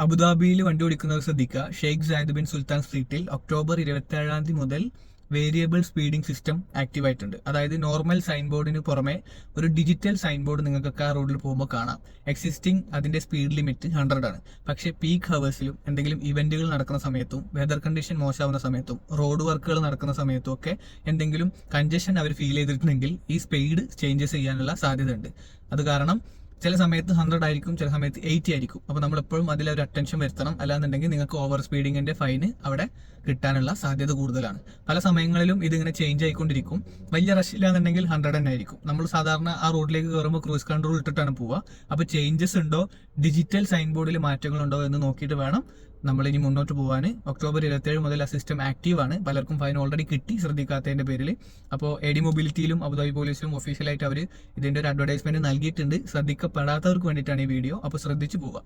അബുദാബിയിൽ വണ്ടി ഓടിക്കുന്നവർ ശ്രദ്ധിക്കുക. ഷെയ്ഖ് സായിദ് ബിൻ സുൽത്താൻ സ്ട്രീറ്റിൽ ഒക്ടോബർ 27 മുതൽ വേരിയബിൾ സ്പീഡിംഗ് സിസ്റ്റം ആക്റ്റീവ് ആയിട്ടുണ്ട്. അതായത് നോർമൽ സൈൻ ബോർഡിന് പുറമെ ഒരു ഡിജിറ്റൽ സൈൻ ബോർഡ് നിങ്ങൾക്ക് ആ റോഡിൽ പോകുമ്പോൾ കാണാം. എക്സിസ്റ്റിംഗ് അതിന്റെ സ്പീഡ് ലിമിറ്റ് 100 ആണ്. പക്ഷേ പീക്ക് ഹവേഴ്സിലും എന്തെങ്കിലും ഇവന്റുകൾ നടക്കുന്ന സമയത്തും വെതർ കണ്ടീഷൻ മോശമാവുന്ന സമയത്തും റോഡ് വർക്കുകൾ നടക്കുന്ന സമയത്തും ഒക്കെ എന്തെങ്കിലും കൺജഷൻ അവർ ഫീൽ ചെയ്തിട്ടുണ്ടെങ്കിൽ ഈ സ്പീഡ് ചേഞ്ചസ് ചെയ്യാനുള്ള സാധ്യതയുണ്ട്. അത് കാരണം ചില സമയത്ത് 100 ആയിരിക്കും, ചില സമയത്ത് 80 ആയിരിക്കും. അപ്പോൾ നമ്മൾ എപ്പോഴും അതിലൊരു അറ്റൻഷൻ വരുത്തണം. അല്ലാന്നുണ്ടെങ്കിൽ നിങ്ങൾക്ക് ഓവർ സ്പീഡിങ്ങിന്റെ ഫൈന് അവിടെ കിട്ടാനുള്ള സാധ്യത കൂടുതലാണ്. പല സമയങ്ങളിലും ഇതിങ്ങനെ ചേഞ്ച് ആയിക്കൊണ്ടിരിക്കും. വലിയ റഷ് ഇല്ലാന്നുണ്ടെങ്കിൽ 100 തന്നെ ആയിരിക്കും. നമ്മൾ സാധാരണ ആ റോഡിലേക്ക് കയറുമ്പോൾ ക്രൂസ് കൺട്രോൾ ഇട്ടിട്ടാണ് പോവുക. അപ്പോൾ ചേഞ്ചസ് ഉണ്ടോ, ഡിജിറ്റൽ സൈൻ ബോർഡിൽ മാറ്റങ്ങളുണ്ടോ എന്ന് നോക്കിയിട്ട് വേണം നമ്മൾ ഇനി മുന്നോട്ട് പോകാൻ. ഒക്ടോബർ 27 മുതൽ ആ സിസ്റ്റം ആക്റ്റീവ് ആണ്. പലർക്കും ഫൈൻ ഓൾറെഡി കിട്ടി ശ്രദ്ധിക്കാത്തതിന്റെ പേരിൽ. അപ്പോൾ AD മൊബിലിറ്റിയിലും അബുദാബി പോലീസിലും ഒഫീഷ്യലായിട്ട് അവർ ഇതിന്റെ ഒരു അഡ്വർടൈസ്മെന്റ് നൽകിയിട്ടുണ്ട്. ശ്രദ്ധിക്കപ്പെടാത്തവർക്ക് വേണ്ടിയിട്ടാണ് ഈ വീഡിയോ. അപ്പോൾ ശ്രദ്ധിച്ചു പോവുക.